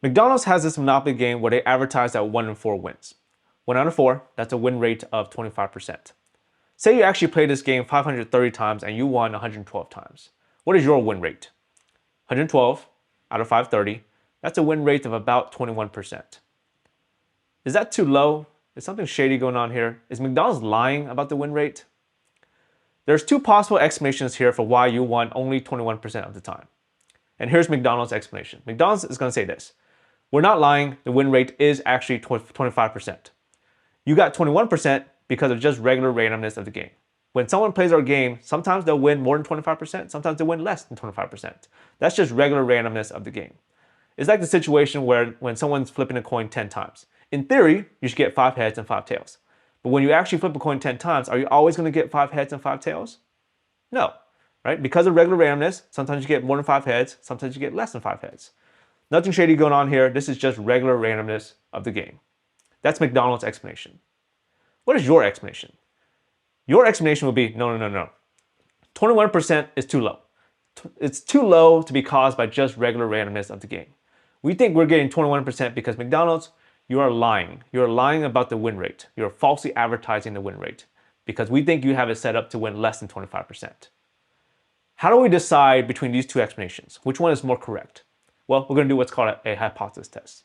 McDonald's has this Monopoly game where they advertise that 1 in 4 wins. 1 out of 4, that's a win rate of 25%. Say you actually played this game 530 times and you won 112 times. What is your win rate? 112 out of 530, that's a win rate of about 21%. Is that too low? Is something shady going on here? Is McDonald's lying about the win rate? There's two possible explanations here for why you won only 21% of the time. And here's McDonald's explanation. McDonald's is going to say this. We're not lying, the win rate is actually 25%. You got 21% because of just regular randomness of the game. When someone plays our game, sometimes they'll win more than 25%, sometimes they'll win less than 25%. That's just regular randomness of the game. It's like the situation where when someone's flipping a coin 10 times. In theory, you should get 5 heads and 5 tails. But when you actually flip a coin 10 times, are you always going to get 5 heads and 5 tails? No, right? Because of regular randomness, sometimes you get more than 5 heads, sometimes you get less than 5 heads. Nothing shady going on here. This is just regular randomness of the game. That's McDonald's explanation. What is your explanation? Your explanation would be, no. 21% is too low. It's too low to be caused by just regular randomness of the game. We think we're getting 21% because McDonald's, you are lying. You're lying about the win rate. You're falsely advertising the win rate because we think you have it set up to win less than 25%. How do we decide between these two explanations? Which one is more correct? Well, we're going to do what's called a hypothesis test.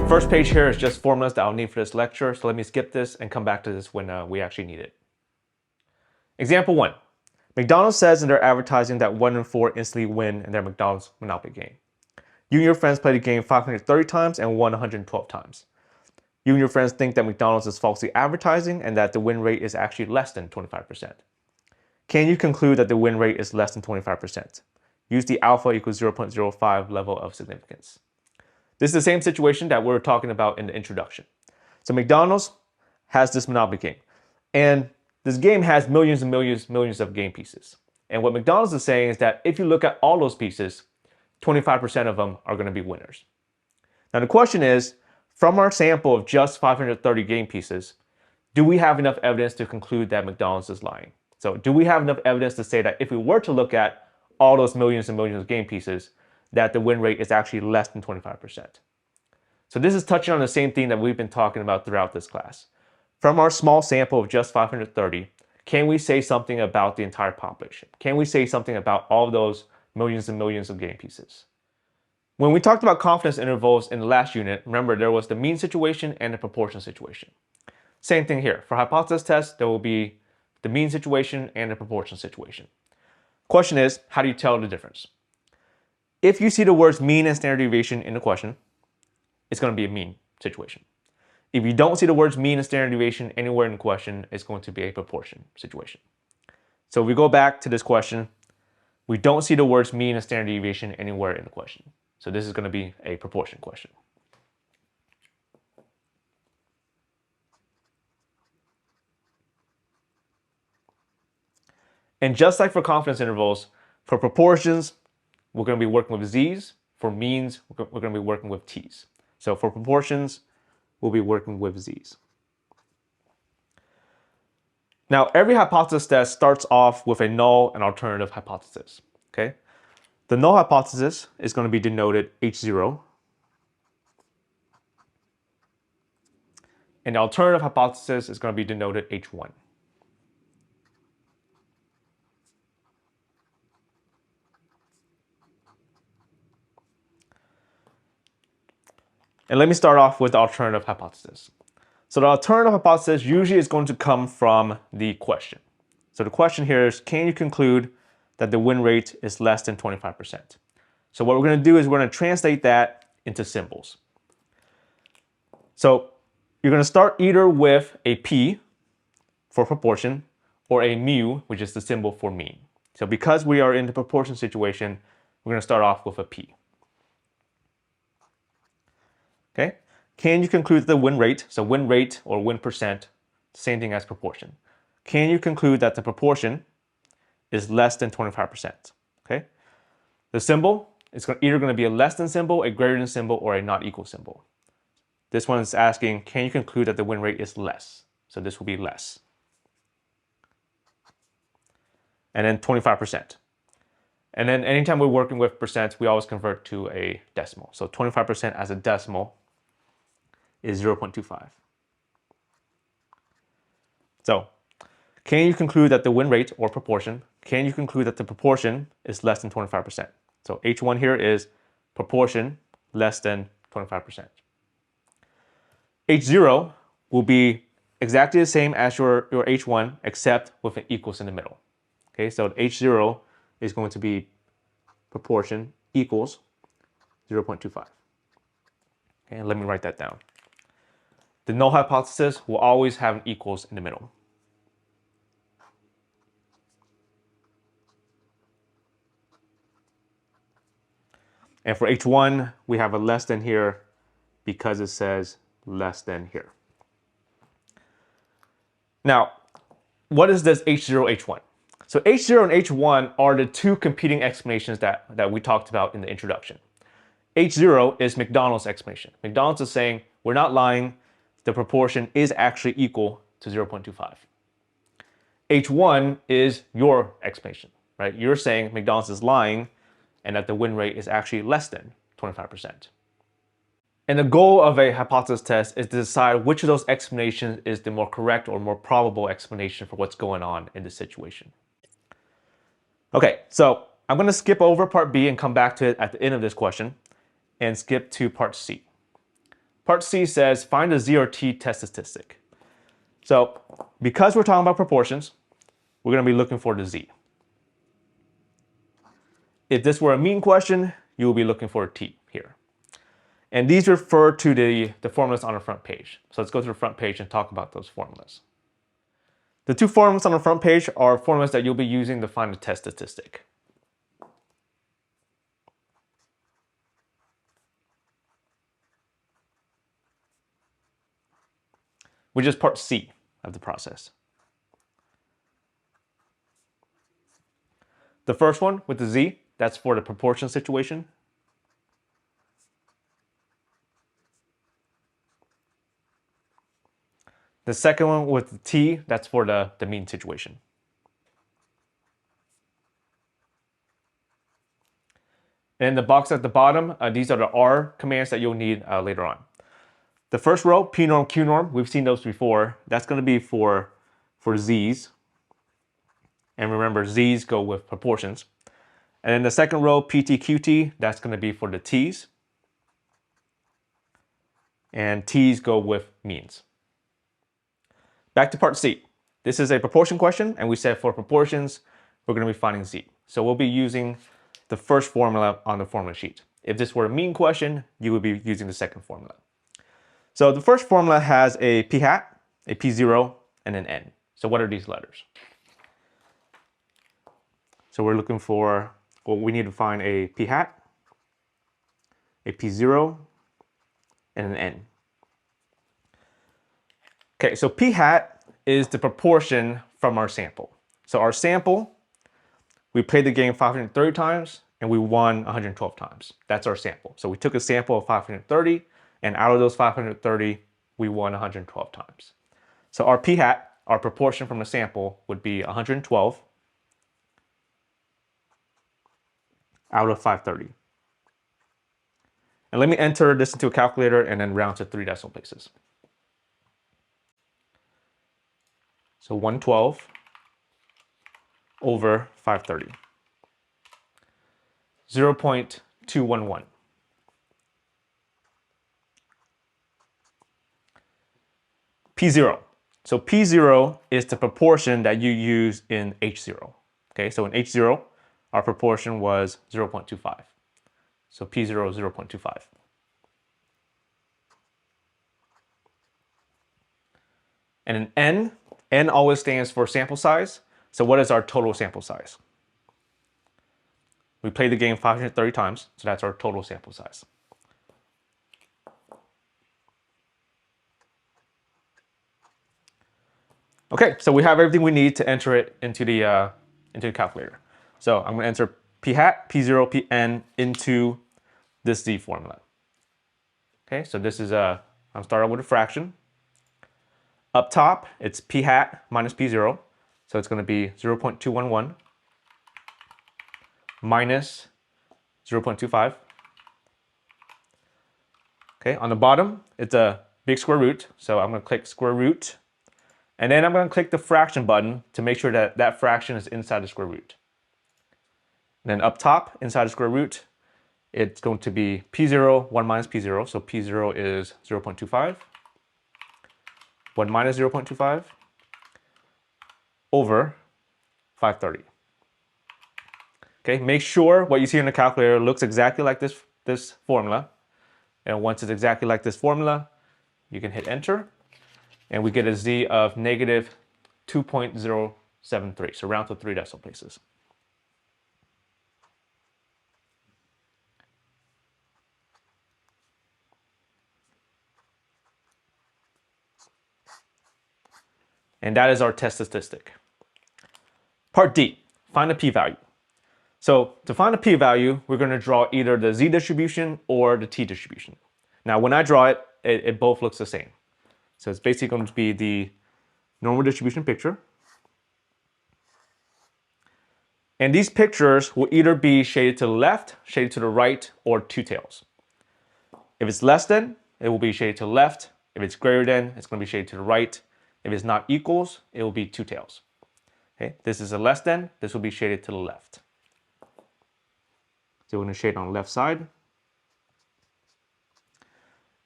First page here is just formulas that I'll need for this lecture, so let me skip this and come back to this when we actually need it. Example 1. McDonald's says in their advertising that 1 in 4 instantly win in their McDonald's Monopoly game. You and your friends played the game 530 times and won 112 times. You and your friends think that McDonald's is falsely advertising and that the win rate is actually less than 25%. Can you conclude that the win rate is less than 25%? Use the alpha equals 0.05 level of significance. This is the same situation that we were talking about in the introduction. So McDonald's has this Monopoly game, and this game has millions and millions of game pieces. And what McDonald's is saying is that if you look at all those pieces, 25% of them are going to be winners. Now the question is, from our sample of just 530 game pieces, do we have enough evidence to conclude that McDonald's is lying? So do we have enough evidence to say that if we were to look at all those millions and millions of game pieces, that the win rate is actually less than 25%? So this is touching on the same thing that we've been talking about throughout this class. From our small sample of just 530, can we say something about the entire population? Can we say something about all of those millions and millions of game pieces? When we talked about confidence intervals in the last unit, remember there was the mean situation and the proportion situation. Same thing here. For hypothesis tests, there will be the mean situation and the proportion situation. Question is, how do you tell the difference? If you see the words mean and standard deviation in the question, it's going to be a mean situation. If you don't see the words mean and standard deviation anywhere in the question, it's going to be a proportion situation. So if we go back to this question, we don't see the words mean and standard deviation anywhere in the question. So this is going to be a proportion question. And just like for confidence intervals, for proportions, we're going to be working with z's. For means, we're going to be working with t's. So for proportions, we'll be working with z's. Now, every hypothesis test starts off with a null and alternative hypothesis. Okay? The null hypothesis is going to be denoted H0. And the alternative hypothesis is going to be denoted H1. And let me start off with the alternative hypothesis. So the alternative hypothesis usually is going to come from the question. So the question here is, can you conclude that the win rate is less than 25%? So what we're going to do is we're going to translate that into symbols. So you're going to start either with a P for proportion or a mu, which is the symbol for mean. So because we are in the proportion situation, we're going to start off with a P. Okay? Can you conclude the win rate, so win rate or win percent, same thing as proportion. Can you conclude that the proportion is less than 25%? Okay? The symbol is either going to be a less than symbol, a greater than symbol, or a not equal symbol. This one is asking, can you conclude that the win rate is less? So this will be less. and then 25%. And then anytime we're working with percents, we always convert to a decimal. So 25% as a decimal is 0.25. So can you conclude that the win rate or proportion, can you conclude that the proportion is less than 25%? So H1 here is proportion less than 25%. H0 will be exactly the same as your H1, except with an equals in the middle. Okay, so H0 is going to be proportion equals 0.25. Okay, let me write that down. The null hypothesis will always have an equals in the middle. And for H1, we have a less than here because it says less than here. Now, what is this H0, H1? So H0 and H1 are the two competing explanations that we talked about in the introduction. H0 is McDonald's explanation. McDonald's is saying, we're not lying, the proportion is actually equal to 0.25. H1 is your explanation, right? You're saying McDonald's is lying and that the win rate is actually less than 25%. And the goal of a hypothesis test is to decide which of those explanations is the more correct or more probable explanation for what's going on in the situation. Okay, so I'm going to skip over part B and come back to it at the end of this question and skip to part C. Part C says find a Z or T test statistic. So because we're talking about proportions, we're going to be looking for the Z. If this were a mean question, you will be looking for a T here. And these refer to the formulas on the front page. So let's go to the front page and talk about those formulas. The two formulas on the front page are formulas that you'll be using to find the test statistic. Which is part C of the process. The first one with the Z, that's for the proportion situation. The second one with the T, that's for the mean situation. And the box at the bottom, these are the R commands that you'll need later on. The first row, P norm, Q norm, we've seen those before. That's going to be for Z's. And remember, Z's go with proportions. And then the second row, PT, QT, that's going to be for the T's. And T's go with means. Back to part C. This is a proportion question, and we said for proportions, we're going to be finding Z. So we'll be using the first formula on the formula sheet. If this were a mean question, you would be using the second formula. So the first formula has a P hat, a P0, and an N. So what are these letters? So we're looking for, well, we need to find a P hat, a P0, and an N. Okay, so P hat is the proportion from our sample. So our sample, we played the game 530 times and we won 112 times. That's our sample. So we took a sample of 530 and out of those 530, we won 112 times. So our P hat, our proportion from a sample, would be 112 out of 530. And let me enter this into a calculator and then round to 3 decimal places. So 112 over 530. 0.211. P0. So P0 is the proportion that you use in H0. Okay, so in H0, our proportion was 0.25. So P0 is 0.25. And in N, N always stands for sample size. So what is our total sample size? We played the game 530 times, so that's our total sample size. Okay, so we have everything we need to enter it into the calculator. So I'm going to enter P hat, P0, Pn into this Z formula. Okay, so this is I'm starting with a fraction. Up top, it's P hat minus P0, so it's going to be 0.211 minus 0.25. Okay, on the bottom, it's a big square root. So I'm going to click square root. And then I'm going to click the fraction button to make sure that that fraction is inside the square root. And then up top, inside the square root, it's going to be P0, 1 minus P0. So P0 is 0.25. 1 minus 0.25 over 530. Okay, make sure what you see in the calculator looks exactly like this formula. And once it's exactly like this formula, you can hit enter. And we get a z of negative 2.073. So round to 3 decimal places. And that is our test statistic. Part D, find the p-value. So to find the p-value, we're going to draw either the z distribution or the t distribution. Now, when I draw it, it both looks the same. So it's basically going to be the normal distribution picture. And these pictures will either be shaded to the left, shaded to the right, or two tails. If it's less than, it will be shaded to the left. If it's greater than, it's going to be shaded to the right. If it's not equals, it will be two tails. Okay, this is a less than, this will be shaded to the left. So we're going to shade on the left side.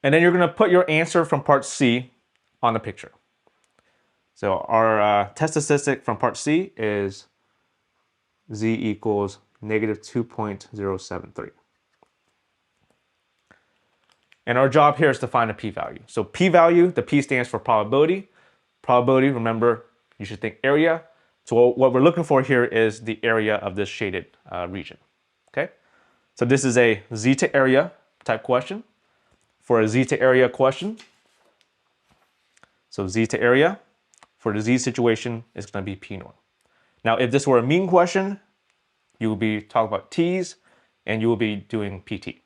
And then you're going to put your answer from part C on the picture. So our test statistic from part C is z equals negative 2.073. And our job here is to find a p-value. So p-value, the p stands for probability. Probability, remember, you should think area. So what we're looking for here is the area of this shaded region. Okay, so this is a z to area type question. For a z to area question, so z to area, for the z situation, it's going to be p norm. Now, if this were a mean question, you will be talking about t's, and you will be doing pt.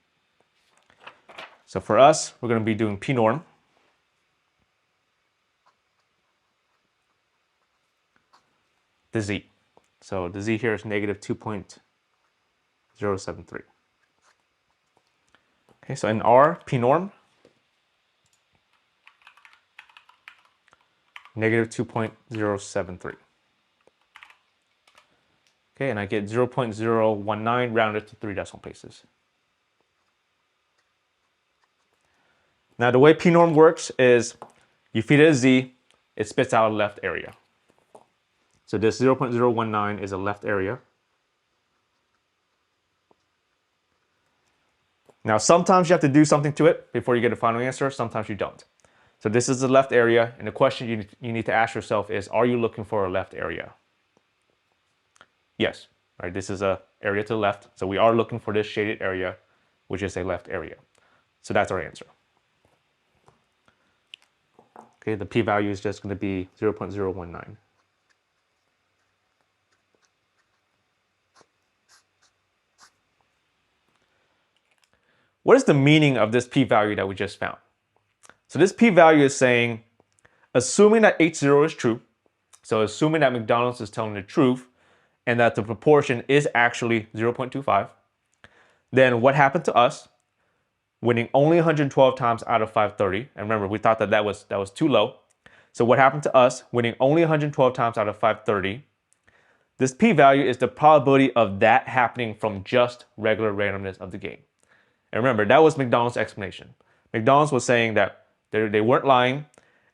So for us, we're going to be doing p norm. The z. So the z here is negative 2.073. Okay, so in R, p norm, negative 2.073. Okay, and I get 0.019 rounded to 3 decimal places. Now the way p norm works is you feed it a z, it spits out a left area. So this 0.019 is a left area. Now sometimes you have to do something to it before you get a final answer, sometimes you don't. So this is the left area, and the question you need to ask yourself is, are you looking for a left area? Yes, right, this is a area to the left, so we are looking for this shaded area, which is a left area. So that's our answer. Okay, the p-value is just going to be 0.019. What is the meaning of this p-value that we just found? So this p-value is saying, assuming that H0 is true, so assuming that McDonald's is telling the truth and that the proportion is actually 0.25, then what happened to us? Winning only 112 times out of 530. And remember, we thought that was too low. So what happened to us? Winning only 112 times out of 530. This p-value is the probability of that happening from just regular randomness of the game. And remember, that was McDonald's explanation. McDonald's was saying that they weren't lying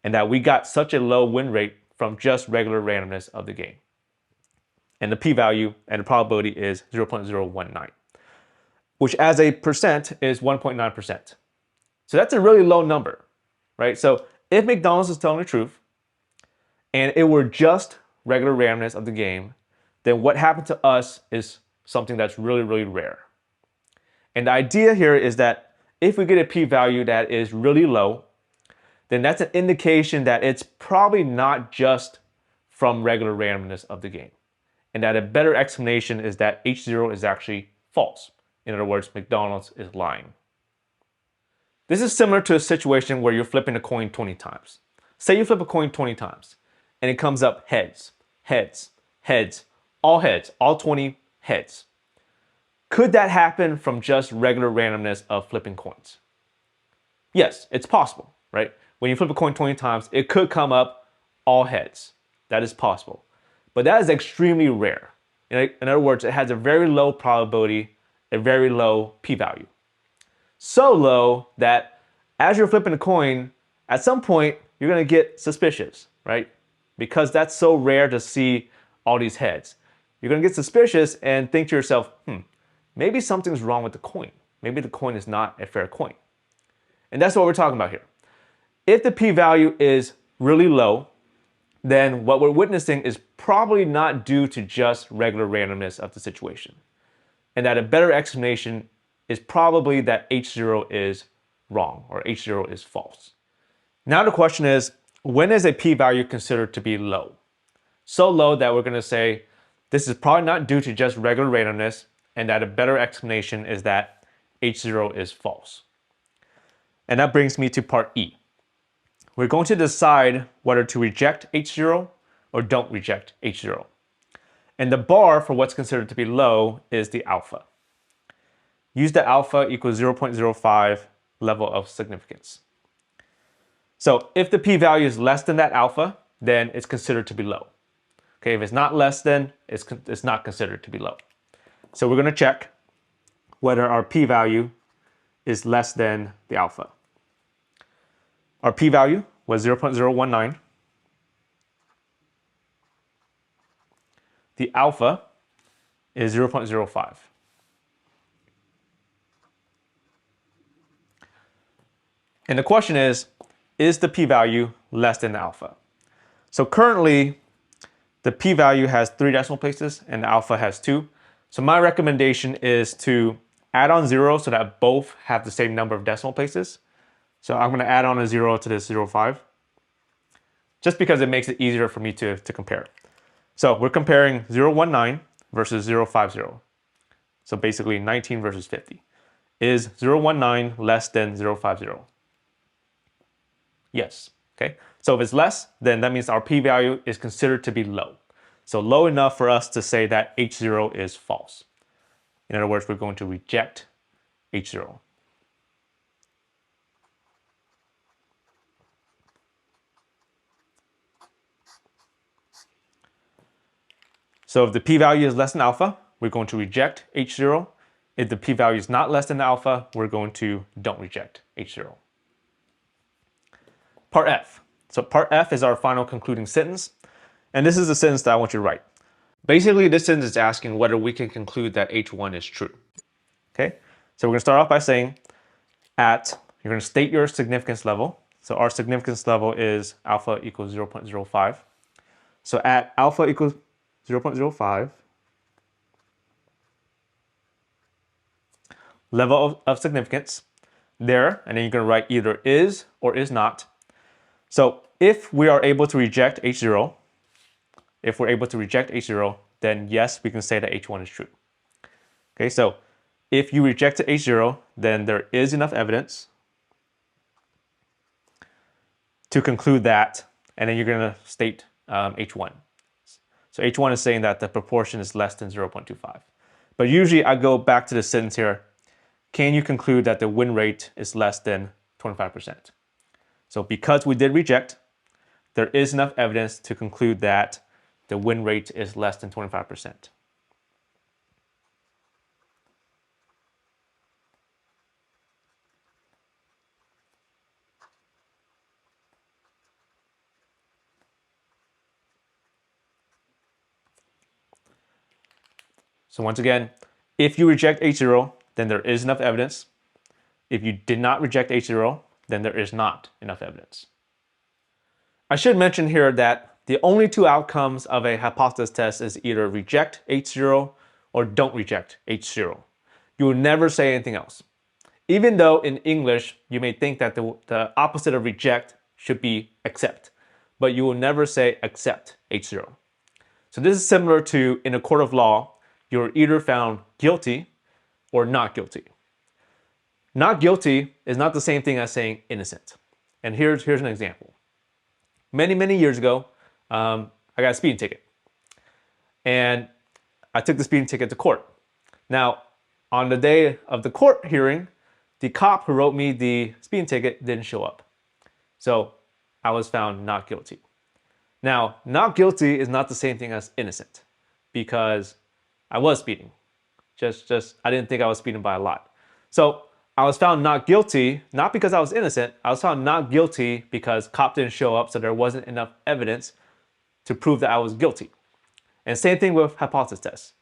and that we got such a low win rate from just regular randomness of the game. And the p-value and the probability is 0.019, which as a percent is 1.9%. So that's a really low number, right? So if McDonald's is telling the truth and it were just regular randomness of the game, then what happened to us is something that's really, really rare. And the idea here is that if we get a p-value that is really low, then that's an indication that it's probably not just from regular randomness of the game. And that a better explanation is that H0 is actually false. In other words, McDonald's is lying. This is similar to a situation where you're flipping a coin 20 times. Say you flip a coin 20 times and it comes up heads, heads, heads, all 20 heads. Could that happen from just regular randomness of flipping coins? Yes, it's possible, right? When you flip a coin 20 times, it could come up all heads. That is possible. But that is extremely rare. In other words, it has a very low probability, a very low p-value. So low that as you're flipping a coin, at some point, you're going to get suspicious, right? Because that's so rare to see all these heads. You're going to get suspicious and think to yourself, maybe something's wrong with the coin. Maybe the coin is not a fair coin. And that's what we're talking about here. If the p-value is really low, then what we're witnessing is probably not due to just regular randomness of the situation. And that a better explanation is probably that H0 is wrong or H0 is false. Now the question is, when is a p-value considered to be low? So low that we're going to say this is probably not due to just regular randomness and that a better explanation is that H0 is false. And that brings me to part E. We're going to decide whether to reject H0 or don't reject H0. And the bar for what's considered to be low is the alpha. Use the alpha equals 0.05 level of significance. So if the p-value is less than that alpha, then it's considered to be low. Okay, if it's not less than, it's not considered to be low. So we're going to check whether our p-value is less than the alpha. Our p-value was 0.019. The alpha is 0.05. And the question is the p-value less than the alpha? So currently, the p-value has 3 decimal places and the alpha has 2. So my recommendation is to add on 0 so that both have the same number of decimal places. So I'm going to add on a 0 to this 0.5, just because it makes it easier for me to compare. So we're comparing 0.19 versus 0.50. So basically 19 versus 50. Is 0.19 less than 0.50? Yes. Okay. So if it's less, then that means our p-value is considered to be low. So low enough for us to say that H0 is false. In other words, we're going to reject H0. So if the p-value is less than alpha, we're going to reject H0. If the p-value is not less than alpha, we're going to don't reject H0. Part F. So part F is our final concluding sentence. And this is the sentence that I want you to write. Basically, this sentence is asking whether we can conclude that H1 is true. Okay? So we're going to start off by saying you're going to state your significance level. So our significance level is alpha equals 0.05. So at alpha equals 0.05, level of significance there, and then you're going to write either is or is not. So if we are able to reject H0, then yes, we can say that H1 is true. Okay, so if you reject H0, then there is enough evidence to conclude that, and then you're going to state H1. So H1 is saying that the proportion is less than 0.25. But usually I go back to the sentence here. Can you conclude that the win rate is less than 25%? So because we did reject, there is enough evidence to conclude that the win rate is less than 25%. So once again, if you reject H0, then there is enough evidence. If you did not reject H0, then there is not enough evidence. I should mention here that the only 2 outcomes of a hypothesis test is either reject H0 or don't reject H0. You will never say anything else. Even though in English, you may think that the opposite of reject should be accept, but you will never say accept H0. So this is similar to in a court of law, you're either found guilty or not guilty. Not guilty is not the same thing as saying innocent. And here's an example. Many years ago, I got a speeding ticket. And I took the speeding ticket to court. Now, on the day of the court hearing, the cop who wrote me the speeding ticket didn't show up. So I was found not guilty. Now, not guilty is not the same thing as innocent, because I was speeding. I didn't think I was speeding by a lot. So I was found not guilty, not because I was innocent. I was found not guilty because cop didn't show up, so there wasn't enough evidence to prove that I was guilty. And same thing with hypothesis tests.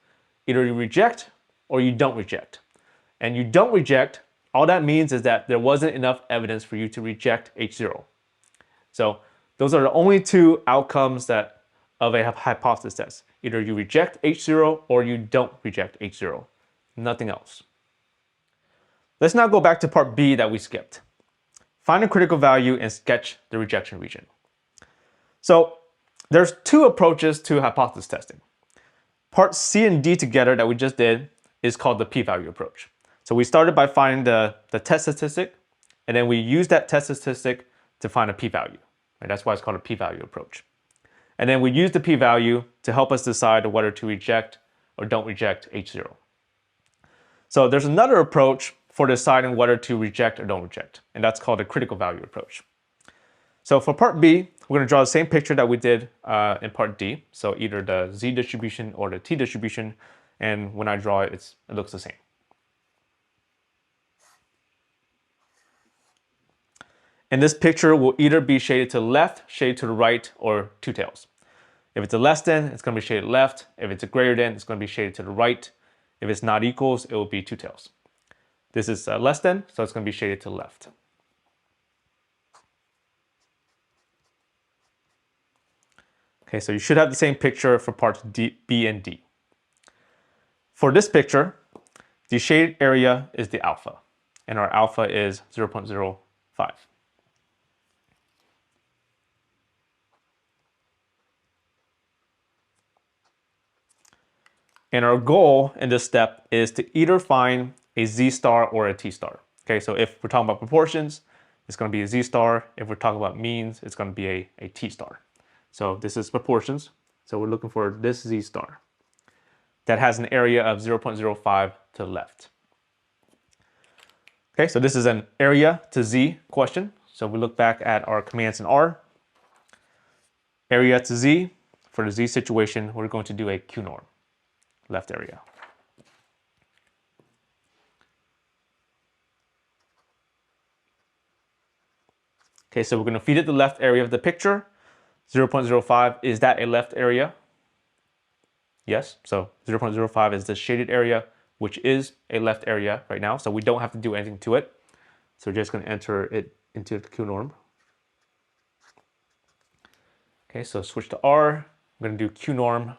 Either you reject or you don't reject. And you don't reject, all that means is that there wasn't enough evidence for you to reject H0. So those are the only two outcomes of a hypothesis test. Either you reject H0 or you don't reject H0. Nothing else. Let's now go back to part B that we skipped. Find a critical value and sketch the rejection region. So there's two approaches to hypothesis testing. Part C and D together that we just did is called the p-value approach. So we started by finding the test statistic, and then we used that test statistic to find a p-value. Right? That's why it's called a p-value approach. And then we use the p-value to help us decide whether to reject or don't reject H0. So there's another approach for deciding whether to reject or don't reject, and that's called the critical value approach. So for part B, we're going to draw the same picture that we did in part D. So either the Z distribution or the T distribution, and when I draw it, it looks the same. And this picture will either be shaded to the left, shaded to the right, or two tails. If it's a less than, it's going to be shaded left. If it's a greater than, it's going to be shaded to the right. If it's not equals, it will be two tails. This is less than, so it's going to be shaded to the left. Okay, so you should have the same picture for parts B and D. For this picture, the shaded area is the alpha, and our alpha is 0.05. And our goal in this step is to either find a Z star or a T star. Okay, so if we're talking about proportions, it's going to be a Z star. If we're talking about means, it's going to be a T star. So this is proportions. So we're looking for this Z star that has an area of 0.05 to the left. Okay, so this is an area to Z question. So we look back at our commands in R. Area to Z, for the Z situation, we're going to do a Q norm, left area. Okay, so we're going to feed it the left area of the picture. 0.05, is that a left area? Yes, so 0.05 is the shaded area, which is a left area right now, so we don't have to do anything to it. So we're just going to enter it into the Q norm. Okay, so switch to R. I'm going to do Q norm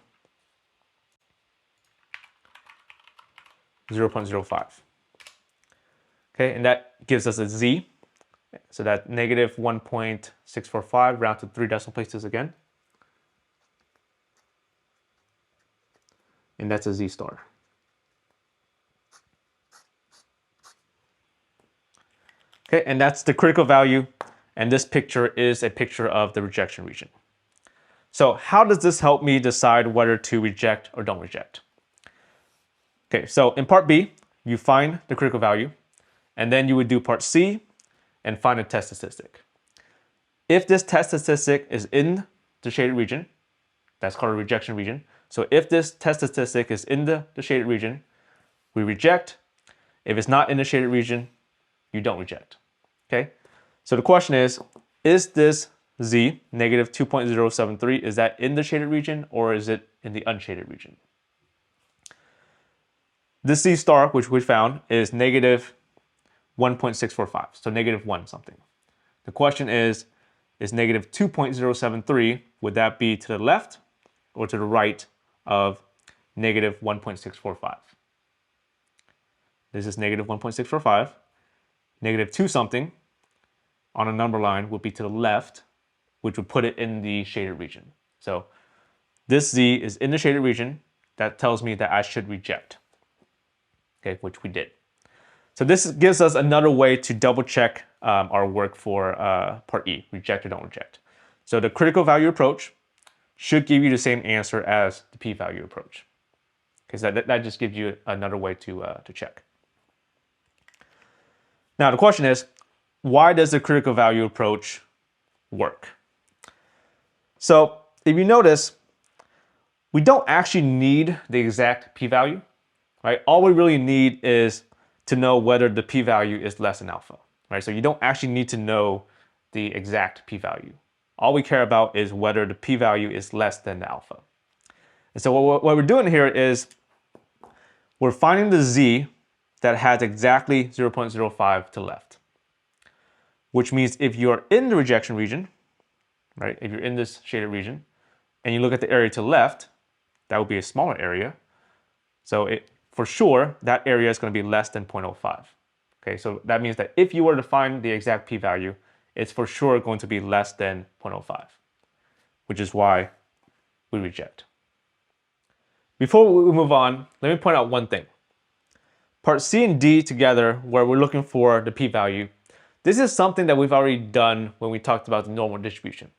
0.05. Okay, and that gives us a Z. So that negative 1.645, round to 3 decimal places again. And that's a Z star. Okay, and that's the critical value. And this picture is a picture of the rejection region. So how does this help me decide whether to reject or don't reject? Okay, so in part B, you find the critical value, and then you would do part C and find a test statistic. If this test statistic is in the shaded region, that's called a rejection region. So if this test statistic is in the shaded region, we reject. If it's not in the shaded region, you don't reject. Okay? So the question is this Z, negative 2.073, is that in the shaded region or is it in the unshaded region? This Z star, which we found, is negative 1.645, so negative 1 something. The question is negative 2.073, would that be to the left or to the right of negative 1.645? This is negative 1.645. Negative 2 something on a number line would be to the left, which would put it in the shaded region. So this Z is in the shaded region. That tells me that I should reject, okay, which we did. So this gives us another way to double check our work for part E, reject or don't reject. So the critical value approach should give you the same answer as the p-value approach. Okay, so that just gives you another way to check. Now the question is, why does the critical value approach work? So if you notice, we don't actually need the exact p-value, right? All we really need is to know whether the p-value is less than alpha, right? So you don't actually need to know the exact p-value. All we care about is whether the p-value is less than the alpha. And so what we're doing here is we're finding the z that has exactly 0.05 to left, which means if you're in the rejection region, right? If you're in this shaded region and you look at the area to the left, that would be a smaller area. So for sure, that area is going to be less than 0.05. Okay, so that means that if you were to find the exact p-value, it's for sure going to be less than 0.05, which is why we reject. Before we move on, let me point out one thing. Part C and D together, where we're looking for the p-value, this is something that we've already done when we talked about the normal distribution.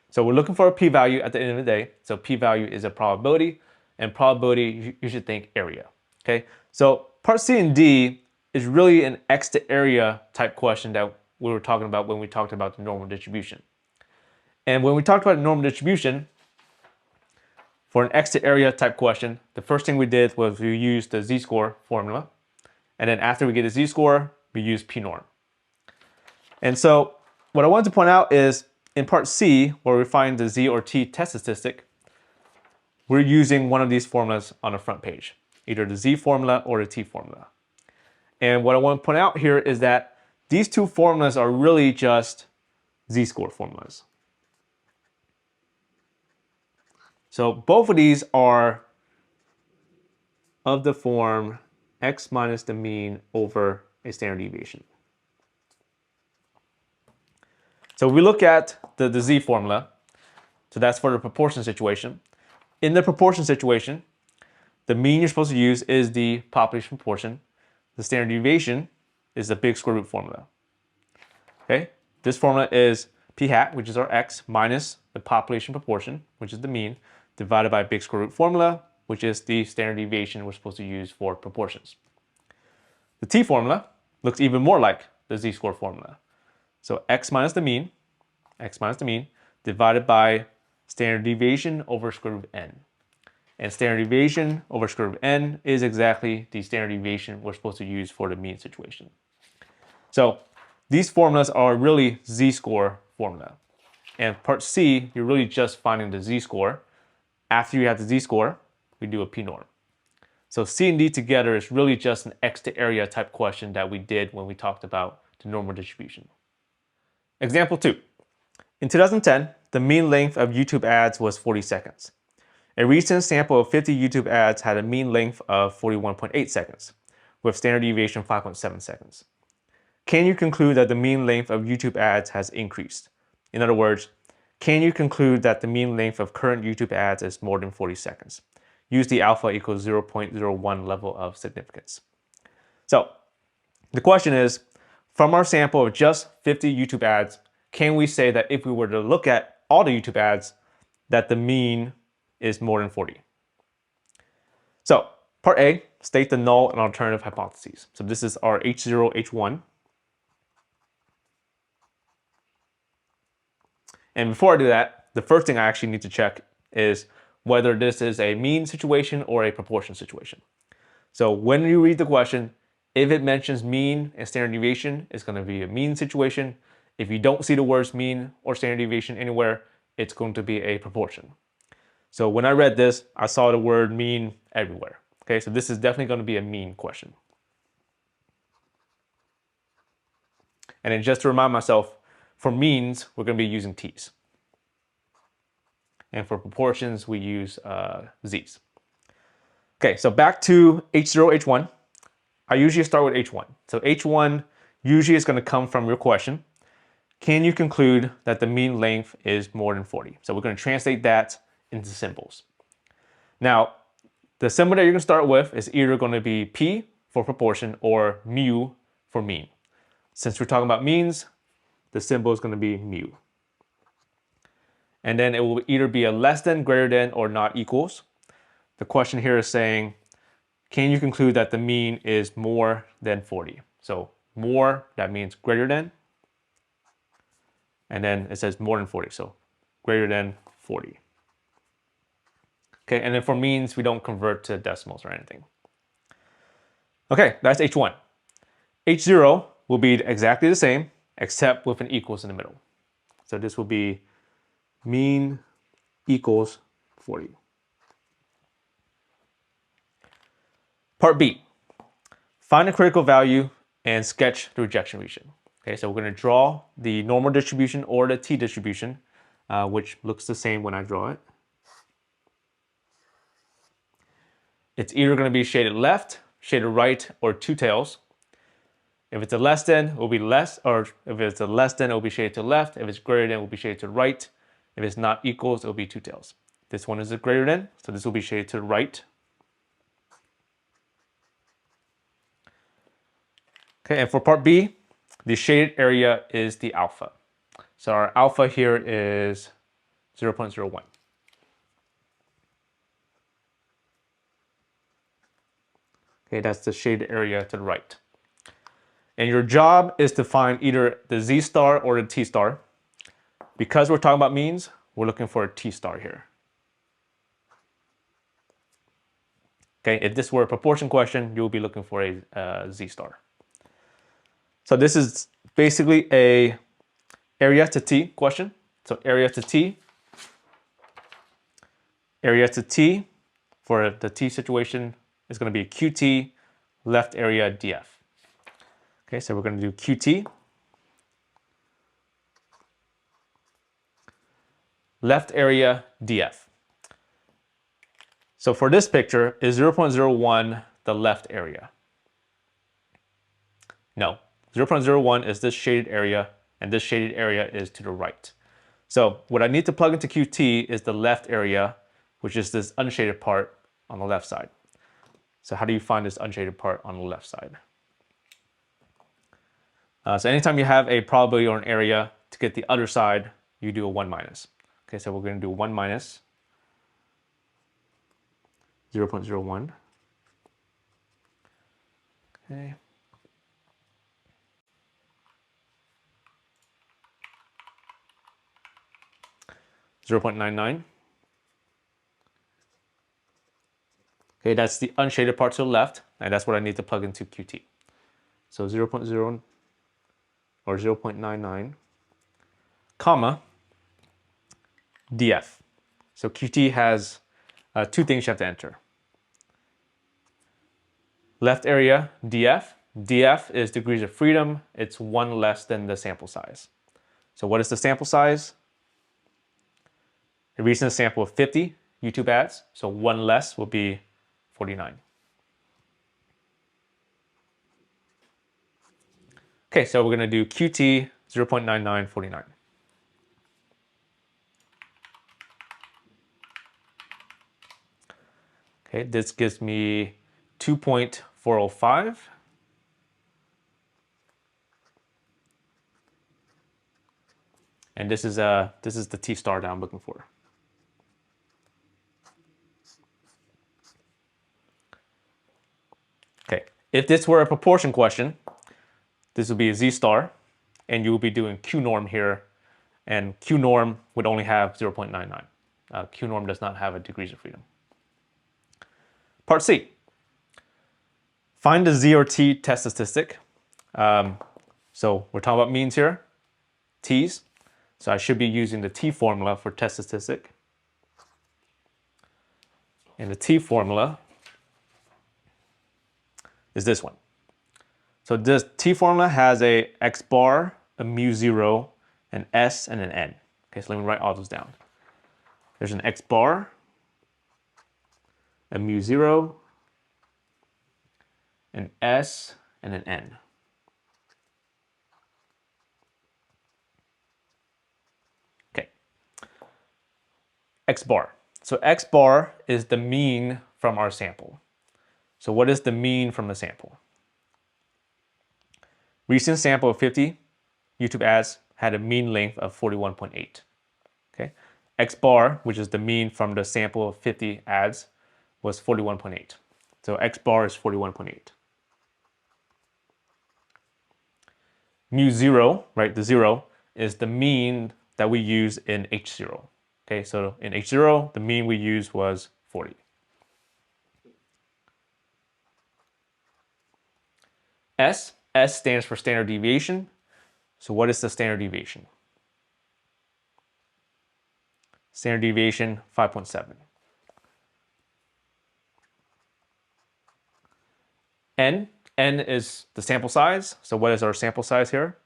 So we're looking for a p-value at the end of the day. So p-value is a probability, and probability, you should think area. Okay, so part C and D is really an x to area type question that we were talking about when we talked about the normal distribution. And when we talked about the normal distribution, for an x to area type question, the first thing we did was we used the z-score formula. And then after we get a z-score, we use p-norm. And so what I wanted to point out is in part C, where we find the z or t test statistic, we're using one of these formulas on the front page, either the z formula or the t formula. And what I want to point out here is that these two formulas are really just z-score formulas. So both of these are of the form x minus the mean over a standard deviation. So we look at the z formula. So that's for the proportion situation. In the proportion situation, the mean you're supposed to use is the population proportion. The standard deviation is the big square root formula. Okay, this formula is p hat, which is our x, minus the population proportion, which is the mean, divided by big square root formula, which is the standard deviation we're supposed to use for proportions. The t formula looks even more like the z-score formula. So x minus the mean, divided by standard deviation over square root of n. And standard deviation over square root of n is exactly the standard deviation we're supposed to use for the mean situation. So these formulas are really z-score formula. And part C, you're really just finding the z-score. After you have the z-score, we do a p-norm. So C and D together is really just an x to area type question that we did when we talked about the normal distribution. Example 2. In 2010, the mean length of YouTube ads was 40 seconds. A recent sample of 50 YouTube ads had a mean length of 41.8 seconds, with standard deviation 5.7 seconds. Can you conclude that the mean length of YouTube ads has increased? In other words, can you conclude that the mean length of current YouTube ads is more than 40 seconds? Use the alpha equals 0.01 level of significance. So the question is, from our sample of just 50 YouTube ads, can we say that if we were to look at all the YouTube ads, that the mean is more than 40? So part A, state the null and alternative hypotheses. So this is our H0, H1. And before I do that, the first thing I actually need to check is whether this is a mean situation or a proportion situation. So when you read the question, if it mentions mean and standard deviation, it's going to be a mean situation. If you don't see the words mean or standard deviation anywhere, it's going to be a proportion. So when I read this, I saw the word mean everywhere. Okay, so this is definitely going to be a mean question. And then just to remind myself, for means, we're going to be using t's. And for proportions, we use z's. Okay, so back to H0, H1. I usually start with H1. So H1 usually is going to come from your question. Can you conclude that the mean length is more than 40? So we're going to translate that into symbols. Now, the symbol that you're going to start with is either going to be P for proportion or mu for mean. Since we're talking about means, the symbol is going to be mu. And then it will either be a less than, greater than, or not equals. The question here is saying can you conclude that the mean is more than 40? So more, that means greater than, and then it says more than 40, so greater than 40. Okay, and then for means, we don't convert to decimals or anything. Okay, that's H1. H0 will be exactly the same, except with an equals in the middle. So this will be mean equals 40. Part B, find the critical value and sketch the rejection region. Okay, so we're going to draw the normal distribution or the t-distribution, which looks the same when I draw it. It's either going to be shaded left, shaded right, or two tails. If it's a less than, it will be less, or if it's a less than, it will be shaded to the left. If it's greater than, it will be shaded to the right. If it's not equals, it will be two tails. This one is a greater than, so this will be shaded to the right. Okay, and for part B, the shaded area is the alpha. So our alpha here is 0.01. Okay, that's the shaded area to the right. And your job is to find either the z star or the t star. Because we're talking about means, we're looking for a t star here. Okay, if this were a proportion question, you'll be looking for a z star. So this is basically a area to t question. So area to t for the t situation is going to be qt left area df. Okay, so we're going to do qt left area df. So for this picture, is 0.01 the left area? No, 0.01 is this shaded area, and this shaded area is to the right. So what I need to plug into qt is the left area, which is this unshaded part on the left side. So how do you find this unshaded part on the left side? So anytime you have a probability or an area, to get the other side, you do a 1 minus. Okay, so we're going to do 1 minus 0.01. Okay. .99. Okay, that's the unshaded part to the left, and that's what I need to plug into qt. So 0.0 or 0.99, comma, df. So qt has two things you have to enter. Left area, df. df is degrees of freedom. It's one less than the sample size. So what is the sample size? A recent sample of 50 YouTube ads, so one less will be 49. Okay, so we're going to do qt 0.9949. Okay, this gives me 2.405. And this is the t star that I'm looking for. Okay, if this were a proportion question, this would be a z star, and you will be doing q norm here, and q norm would only have 0.99. Q norm does not have a degrees of freedom. Part C. Find the z or t test statistic. So we're talking about means here, t's. So I should be using the t formula for test statistic. And the t formula is this one. So this t formula has a x bar, a mu 0, an s, and an n. Okay, so let me write all those down. There's an x bar, a mu 0, an s, and an n. Okay. X bar. So x bar is the mean from our sample. So what is the mean from the sample? Recent sample of 50 YouTube ads had a mean length of 41.8. Okay. X bar, which is the mean from the sample of 50 ads, was 41.8. So X bar is 41.8. Mu 0, right, the 0, is the mean that we use in H0. Okay, so in H0, the mean we used was 40. S stands for standard deviation. So what is the standard deviation? Standard deviation, 5.7. N is the sample size. So what is our sample size here?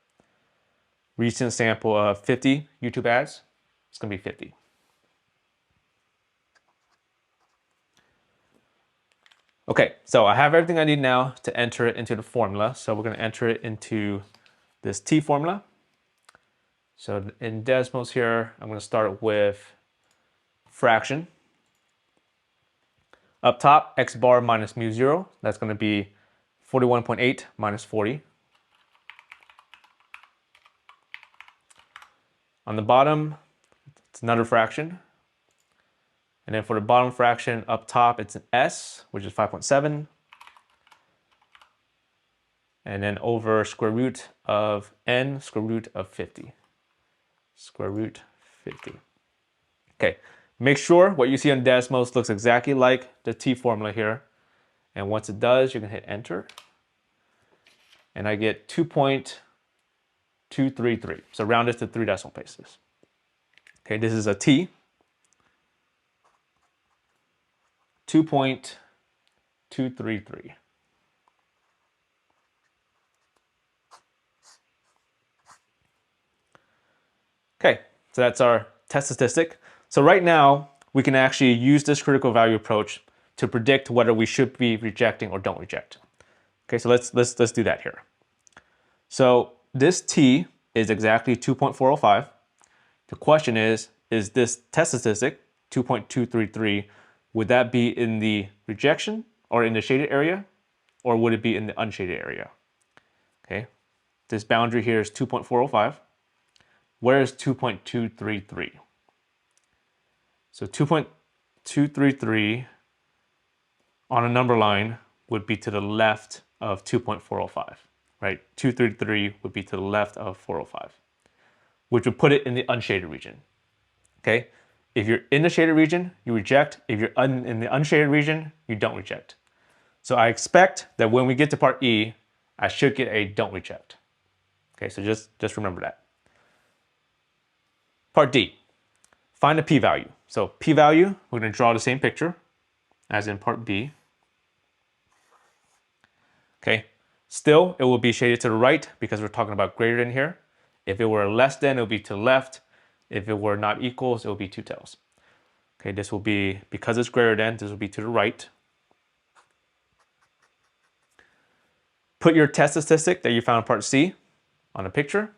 Recent sample of 50 YouTube ads. It's going to be 50. Okay, so I have everything I need now to enter it into the formula. So we're going to enter it into this T formula. So in Desmos here, I'm going to start with fraction. Up top, X bar minus mu 0. That's going to be 41.8 minus 40. On the bottom, it's another fraction. And then for the bottom fraction up top, it's an S, which is 5.7. And then over square root of N, square root of 50. Square root 50. Okay, make sure what you see on Desmos looks exactly like the T formula here. And once it does, you can hit enter. And I get 2.233. So round it to 3 decimal places. Okay, this is a T. 2.233. Okay, so that's our test statistic. So right now, we can actually use this critical value approach to predict whether we should be rejecting or don't reject. Okay, so let's do that here. So this T is exactly 2.405. The question is this test statistic, 2.233, would that be in the rejection or in the shaded area, or would it be in the unshaded area? Okay, this boundary here is 2.405. Where is 2.233? So 2.233 on a number line would be to the left of 2.405, right? 233 would be to the left of 405, which would put it in the unshaded region. Okay, if you're in the shaded region, you reject. If you're in the unshaded region, you don't reject. So I expect that when we get to part E, I should get a don't reject. Okay, so just remember that. Part D, find a p-value. So p-value, we're going to draw the same picture as in part B. Okay, still it will be shaded to the right because we're talking about greater than here. If it were less than, it would be to the left. If it were not equals, it will be two tails. Okay, this will be, because it's greater than, this will be to the right. Put your test statistic that you found in part C on a picture.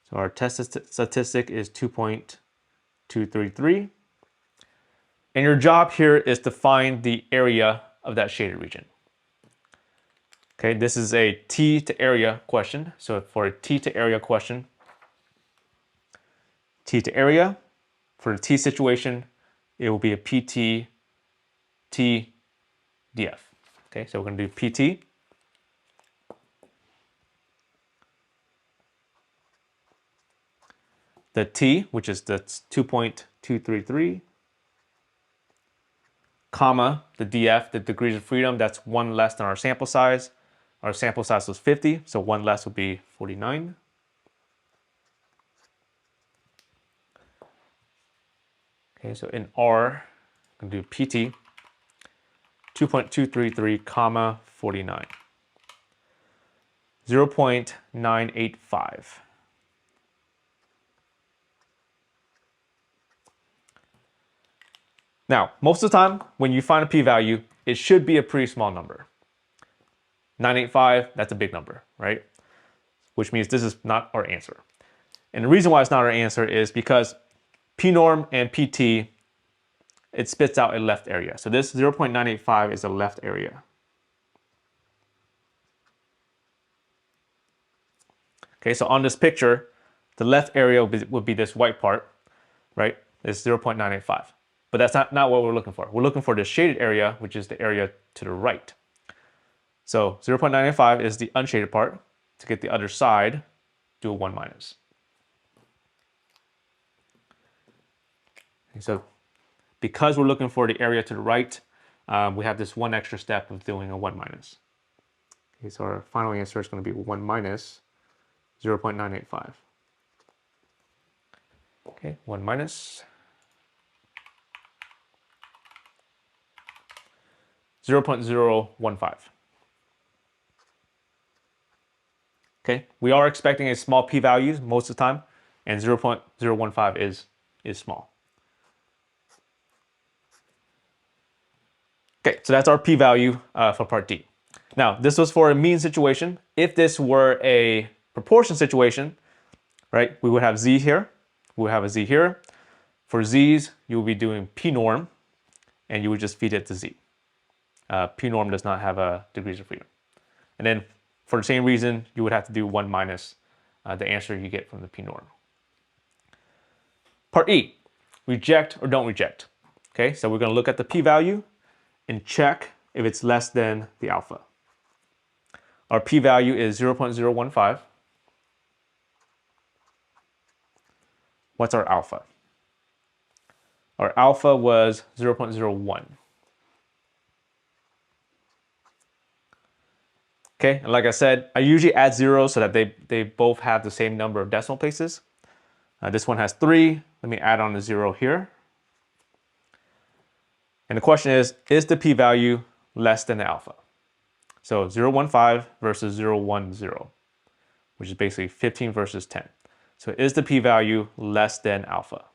So our test statistic is 2.233. And your job here is to find the area of that shaded region. Okay, this is a T to area question. So for a T to area question, T to area, for the T situation, it will be a PT T df. Okay, so we're going to do PT. The T, which is the 2.233, comma, the df, the degrees of freedom, that's one less than our sample size. Our sample size was 50, so one less would be 49. Okay, so in R, I'm going to do PT, 2.233, comma, 49. 0.985. Now, most of the time, when you find a p-value, it should be a pretty small number. 985, that's a big number, right? Which means this is not our answer. And the reason why it's not our answer is because p-norm and pt, it spits out a left area. So this 0.985 is a left area. Okay, so on this picture, the left area would be this white part, right? It's 0.985. But that's not what we're looking for. We're looking for the shaded area, which is the area to the right. So 0.985 is the unshaded part. To get the other side, do a 1 minus. Okay, so because we're looking for the area to the right, we have this one extra step of doing a 1 minus. Okay, so our final answer is going to be 1 minus 0.985. Okay, 1 minus 0.015. Okay, we are expecting a small p-value most of the time, and 0.015 is small. Okay, so that's our p-value for part D. Now, this was for a mean situation. If this were a proportion situation, right, we would have z here, we would have a z here. For z's, you will be doing p-norm, and you would just feed it to z. P-norm does not have degrees of freedom. And then for the same reason, you would have to do 1 minus the answer you get from the p-norm. Part E, reject or don't reject. Okay, so we're going to look at the p-value and check if it's less than the alpha. Our p-value is 0.015. What's our alpha? Our alpha was 0.01. Okay, and like I said, I usually add zeros so that they both have the same number of decimal places. This one has 3. Let me add on a 0 here. And the question is the p-value less than the alpha? So 0.15 versus 0.10, which is basically 15 versus 10. So is the p-value less than alpha?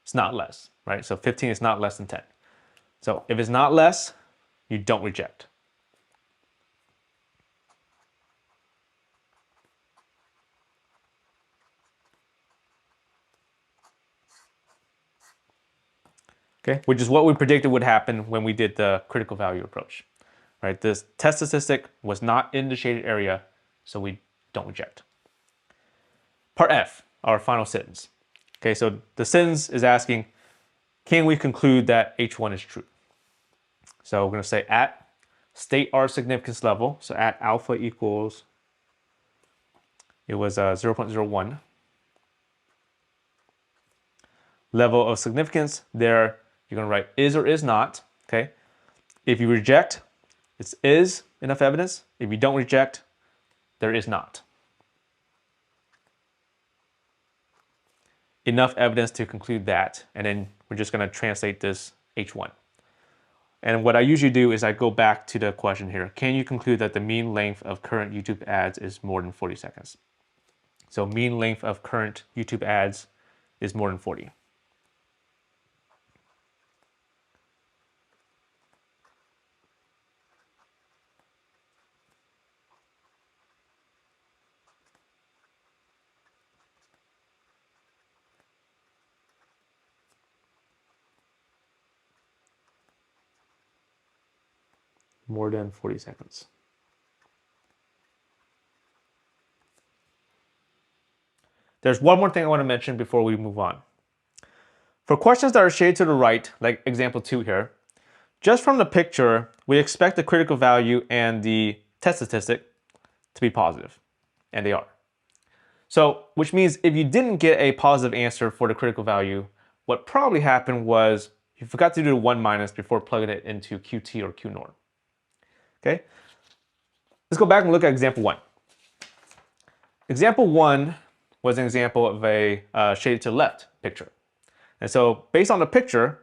It's not less, right? So 15 is not less than 10. So if it's not less, you don't reject. Okay, which is what we predicted would happen when we did the critical value approach, right? This test statistic was not in the shaded area, so we don't reject. Part F, our final sentence. Okay, so the sentence is asking, can we conclude that H1 is true? So we're going to say at state our significance level. So at alpha equals, it was 0.01. Level of significance, there you're going to write is or is not. Okay. If you reject, it's is enough evidence. If you don't reject, there is not enough evidence to conclude that. And then we're just going to translate this H1. And what I usually do is I go back to the question here. Can you conclude that the mean length of current YouTube ads is more than 40 seconds? So mean length of current YouTube ads is more than 40. More than 40 seconds. There's one more thing I want to mention before we move on. For questions that are shaded to the right, like example 2 here, just from the picture, we expect the critical value and the test statistic to be positive, and they are. So, which means if you didn't get a positive answer for the critical value, what probably happened was you forgot to do the 1 minus before plugging it into QT or QNorm. Okay, let's go back and look at example 1. Example 1 was an example of a shaded to the left picture. And so based on the picture,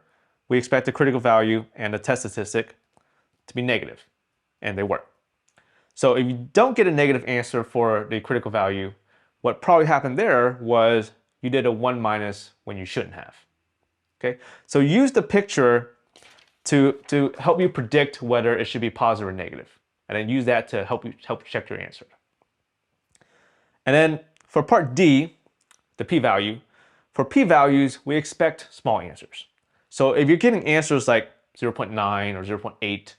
we expect the critical value and the test statistic to be negative, and they were. So if you don't get a negative answer for the critical value, what probably happened there was you did a 1 minus when you shouldn't have. Okay, so use the picture to help you predict whether it should be positive or negative, and then use that to help check your answer. And then for part D, the p-value, for p-values, we expect small answers. So if you're getting answers like 0.9 or 0.8,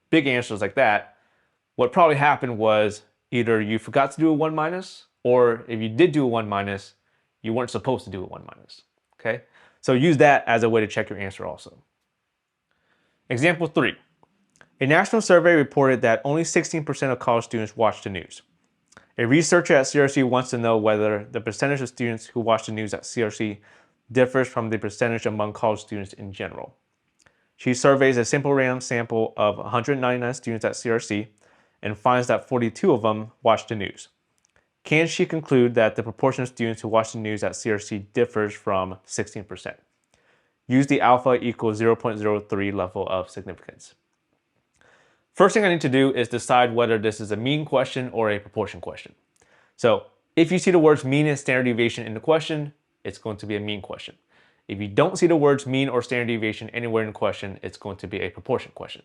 big answers like that, what probably happened was either you forgot to do a 1 minus, or if you did do a 1 minus, you weren't supposed to do a 1 minus. Okay? So use that as a way to check your answer also. Example 3. A national survey reported that only 16% of college students watch the news. A researcher at CRC wants to know whether the percentage of students who watch the news at CRC differs from the percentage among college students in general. She surveys a simple random sample of 199 students at CRC and finds that 42 of them watch the news. Can she conclude that the proportion of students who watch the news at CRC differs from 16%? Use the alpha equals 0.03 level of significance. First thing I need to do is decide whether this is a mean question or a proportion question. So if you see the words mean and standard deviation in the question, it's going to be a mean question. If you don't see the words mean or standard deviation anywhere in the question, it's going to be a proportion question.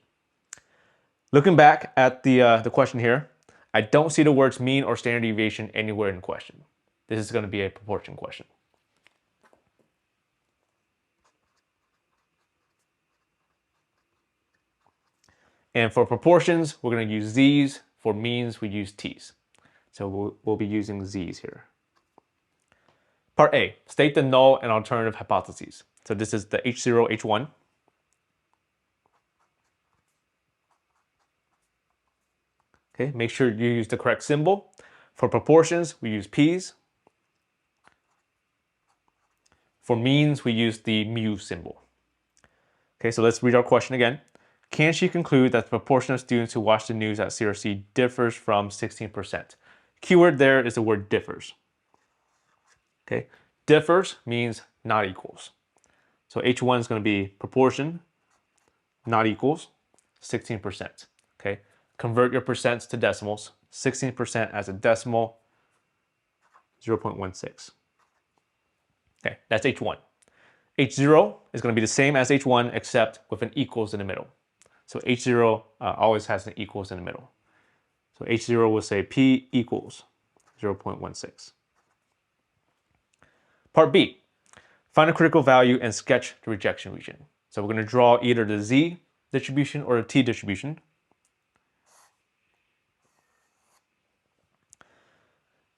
Looking back at the question here, I don't see the words mean or standard deviation anywhere in the question. This is going to be a proportion question. And for proportions, we're going to use z's. For means, we use t's. So we'll be using z's here. Part A, state the null and alternative hypotheses. So this is the H0, H1. Okay, make sure you use the correct symbol. For proportions, we use p's. For means, we use the mu symbol. Okay, so let's read our question again. Can she conclude that the proportion of students who watch the news at CRC differs from 16%? Keyword there is the word differs. Okay, differs means not equals. So H1 is going to be proportion, not equals, 16%. Okay, convert your percents to decimals. 16% as a decimal, 0.16. Okay, that's H1. H0 is going to be the same as H1 except with an equals in the middle. So H0 always has an equals in the middle. So H0 will say P equals 0.16. Part B, find a critical value and sketch the rejection region. So we're going to draw either the Z distribution or the T distribution.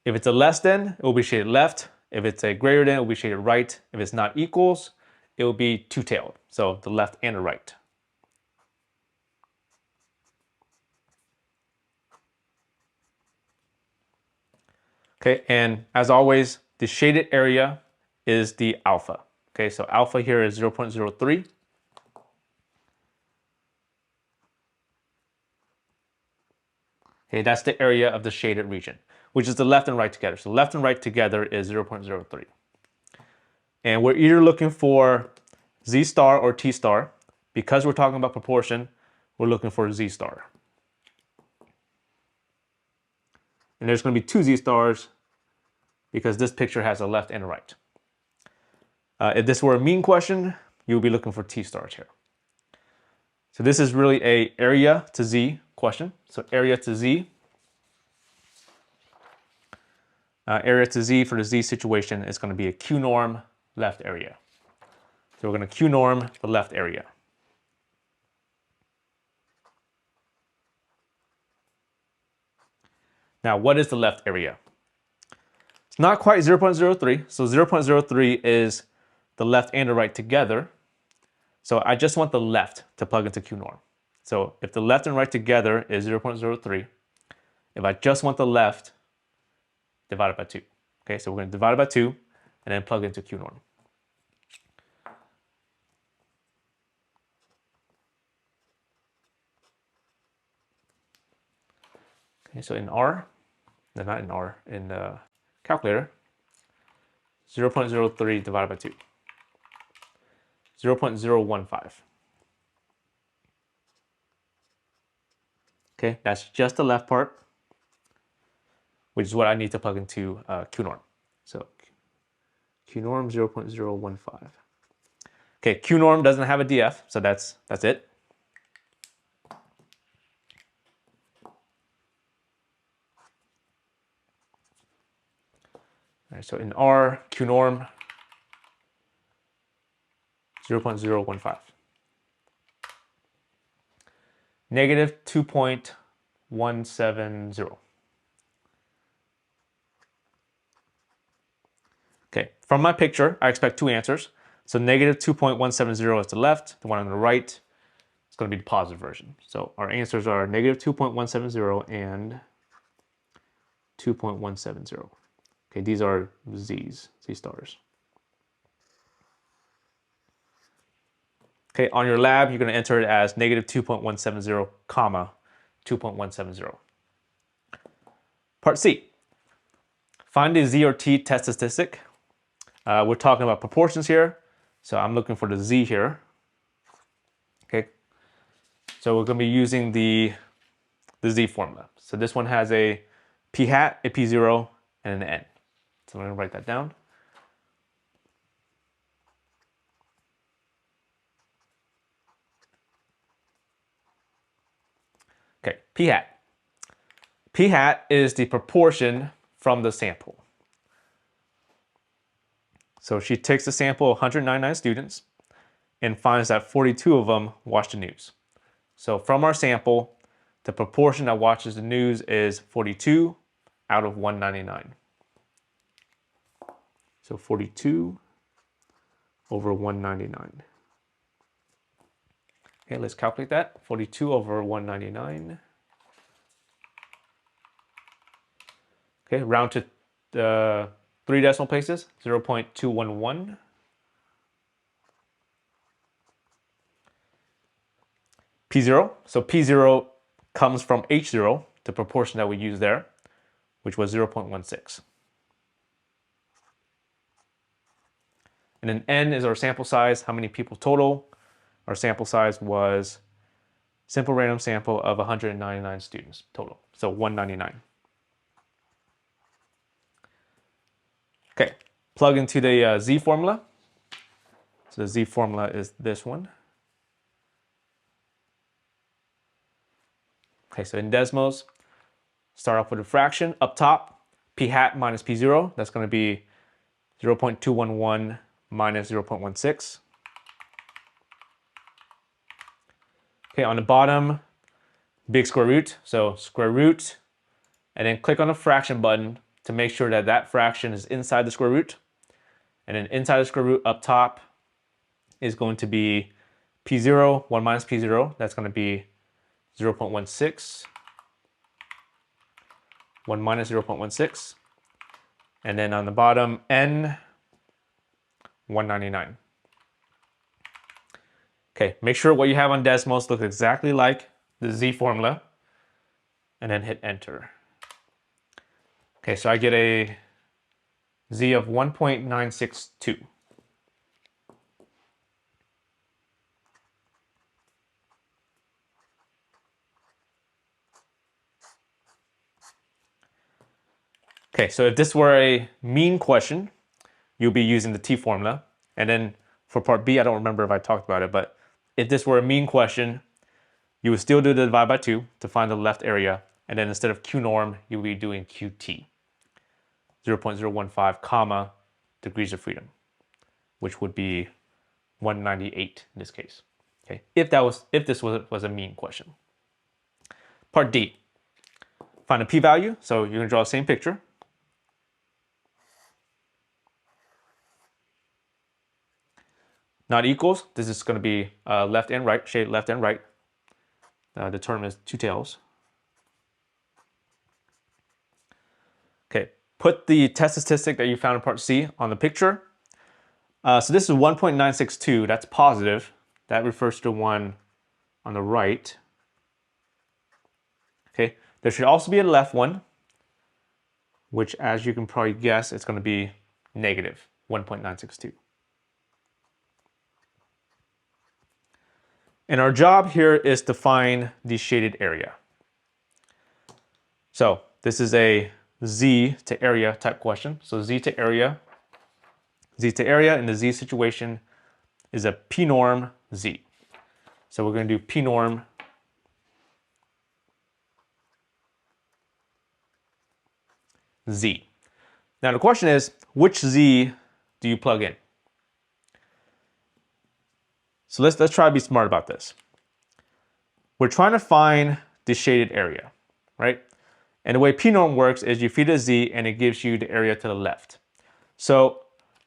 If it's a less than, it will be shaded left. If it's a greater than, it will be shaded right. If it's not equals, it will be two-tailed, so the left and the right. Okay, and as always, the shaded area is the alpha. Okay, so alpha here is 0.03. Okay, that's the area of the shaded region, which is the left and right together. So left and right together is 0.03. And we're either looking for Z star or T star. Because we're talking about proportion, we're looking for Z star. And there's going to be two Z stars because this picture has a left and a right. If this were a mean question, you'll be looking for T stars here. So this is really a area to Z question. So area to Z. Area to Z for the Z situation is going to be a Q norm left area. So we're going to Q norm the left area. Now, what is the left area? It's not quite 0.03. So 0.03 is the left and the right together. So I just want the left to plug into Q norm. So if the left and right together is 0.03, if I just want the left, divide it by 2. Okay, so we're going to divide it by 2 and then plug into Q norm. Okay, so in R, no, not in R, in the calculator, 0.03 divided by 2, 0.015. Okay, that's just the left part, which is what I need to plug into Q norm. So Q norm 0.015. Okay, Q norm doesn't have a DF, so that's it. All right, so in R, Q norm 0.015. Negative 2.170. Okay, from my picture, I expect two answers. So negative 2.170 is the left. The one on the right is going to be the positive version. So our answers are negative 2.170 and 2.170. Okay, these are z's, z stars. Okay, on your lab, you're going to enter it as negative 2.170, comma, 2.170. Part C. Find the z or t test statistic. We're talking about proportions here, so I'm looking for the z here. Okay, so we're going to be using the z formula. So this one has a p hat, a p0, and an n. So I'm going to write that down. Okay, p hat. P hat is the proportion from the sample. So she takes a sample of 199 students and finds that 42 of them watch the news. So from our sample, the proportion that watches the news is 42 out of 199. So 42 over 199. Okay, let's calculate that. 42 over 199. Okay, round to 3 decimal places, 0.211. P0, so P0 comes from H0, the proportion that we used there, which was 0.16. And then N is our sample size, how many people total. Our sample size was simple random sample of 199 students total, so 199. Okay, plug into the Z formula. So the Z formula is this one. Okay, so in Desmos, start off with a fraction. Up top, p hat minus p0, that's going to be 0.211 minus 0.16. Okay, on the bottom, big square root, so square root, and then click on the fraction button to make sure that that fraction is inside the square root. And then inside the square root up top is going to be p0, 1 minus p0, that's going to be 0.16, 1 minus 0.16, and then on the bottom, n, 199. Okay, make sure what you have on Desmos looks exactly like the Z formula, and then hit enter. Okay, so I get a Z of 1.962. Okay, so if this were a mean question, you'll be using the T formula. And then for part B, I don't remember if I talked about it, but if this were a mean question, you would still do the divide by 2 to find the left area. And then instead of Q norm, you'll be doing QT, 0.015 comma degrees of freedom, which would be 198 in this case. Okay, if this was a mean question. Part D, find a p-value. So you're gonna draw the same picture. Not equals, this is going to be left and right, shade left and right. The term is 2 tails. Okay, put the test statistic that you found in part C on the picture. So this is 1.962, that's positive. That refers to one on the right. Okay, there should also be a left one, which as you can probably guess, it's going to be negative 1.962. And our job here is to find the shaded area. So this is a Z to area type question. So Z to area in the Z situation is a P norm Z. So we're going to do P norm Z. Now the question is, which Z do you plug in? So let's try to be smart about this. We're trying to find the shaded area, right? And the way P norm works is you feed a Z and it gives you the area to the left. So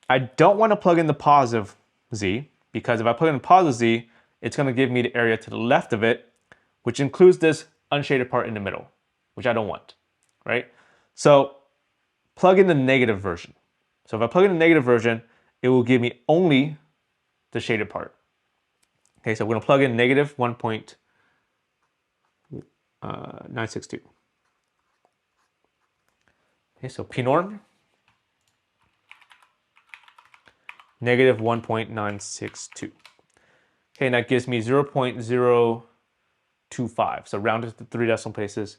I don't want to plug in the positive z, because if I plug in a positive z, it's going to give me the area to the left of it, which includes this unshaded part in the middle, which I don't want, right? So plug in the negative version. So if I plug in the negative version, it will give me only the shaded part. Okay, so we're going to plug in negative 1.962. Okay, so p norm, negative 1.962. Okay, and that gives me 0.025. So rounded to 3 decimal places,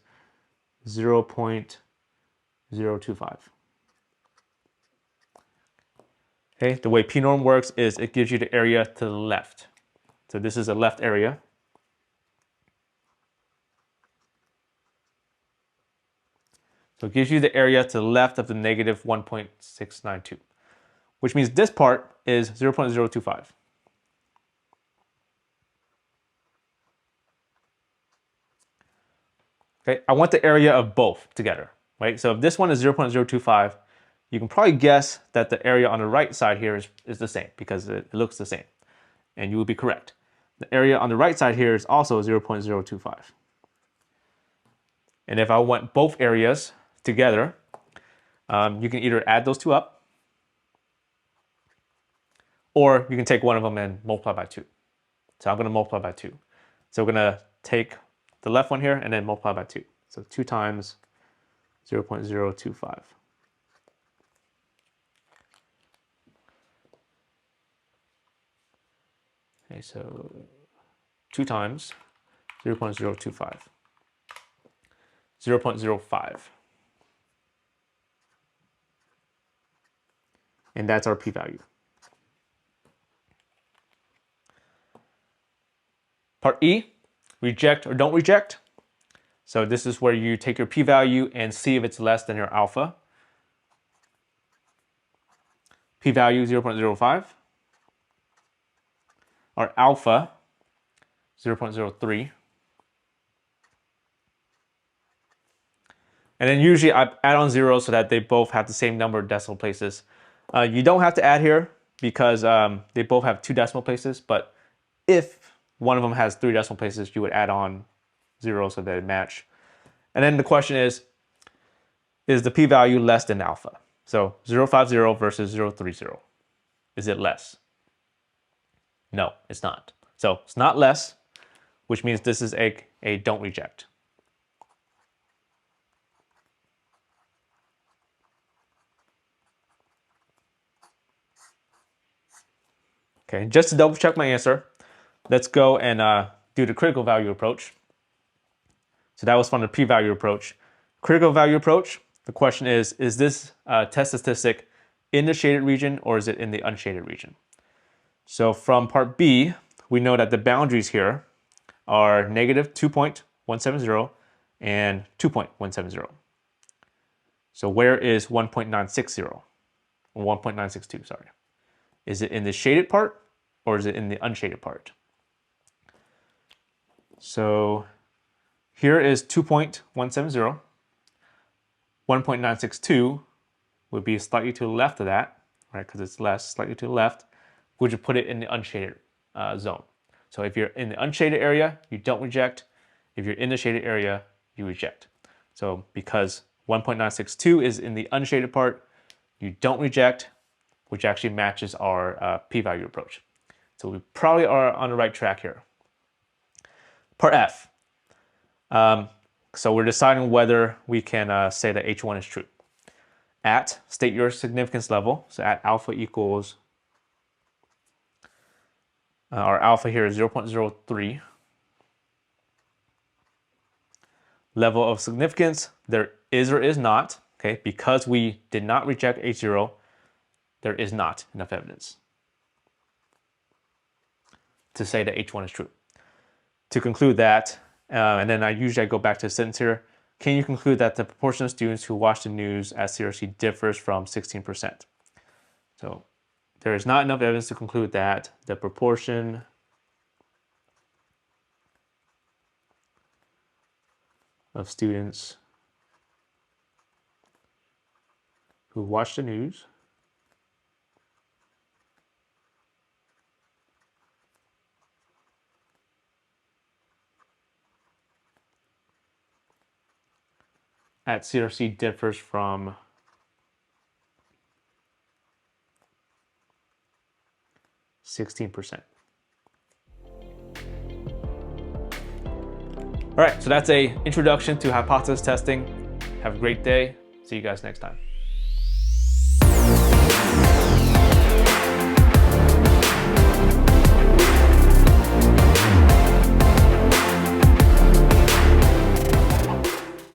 0.025. Okay, the way p norm works is it gives you the area to the left. So this is a left area. So it gives you the area to the left of the negative 1.692, which means this part is 0.025. Okay, I want the area of both together, right? So if this one is 0.025, you can probably guess that the area on the right side here is the same because it looks the same, and you will be correct. The area on the right side here is also 0.025. And if I want both areas together, you can either add those two up, or you can take one of them and multiply by 2. So I'm going to multiply by 2. So we're going to take the left one here and then multiply by 2. So 2 times 0.025. Okay, so 2 times 0.025. 0.05. And that's our p-value. Part E, reject or don't reject. So this is where you take your p-value and see if it's less than your alpha. P-value 0.05. Our alpha 0.03. And then usually I add on 0 so that they both have the same number of decimal places. You don't have to add here because they both have 2 decimal places, but if one of them has 3 decimal places, you would add on 0 so that they match. And then the question is the p-value less than alpha? So 0.50 versus 0.30. Is it less? No, it's not. So it's not less, which means this is a don't reject. Okay, just to double check my answer, let's go and do the critical value approach. So that was from the p-value approach. Critical value approach, the question is this test statistic in the shaded region or is it in the unshaded region? So from part B, we know that the boundaries here are negative 2.170 and 2.170. So where is 1.960 or 1.962, sorry? Is it in the shaded part or is it in the unshaded part? So here is 2.170. 1.962 would be slightly to the left of that, right? Because it's less, slightly to the left, which would put it in the unshaded zone. So if you're in the unshaded area, you don't reject. If you're in the shaded area, you reject. So because 1.962 is in the unshaded part, you don't reject, which actually matches our p-value approach. So we probably are on the right track here. Part F. So we're deciding whether we can say that H1 is true. At, state your significance level. So at alpha equals, our alpha here is 0.03. Level of significance, there is or is not. Okay, because we did not reject H0, there is not enough evidence to say that H1 is true. To conclude that, and then I usually go back to the sentence here, can you conclude that the proportion of students who watch the news at CRC differs from 16%? So there is not enough evidence to conclude that the proportion of students who watch the news at CRC differs from %16. All right, so that's a introduction to hypothesis testing. Have a great day. See you guys next time.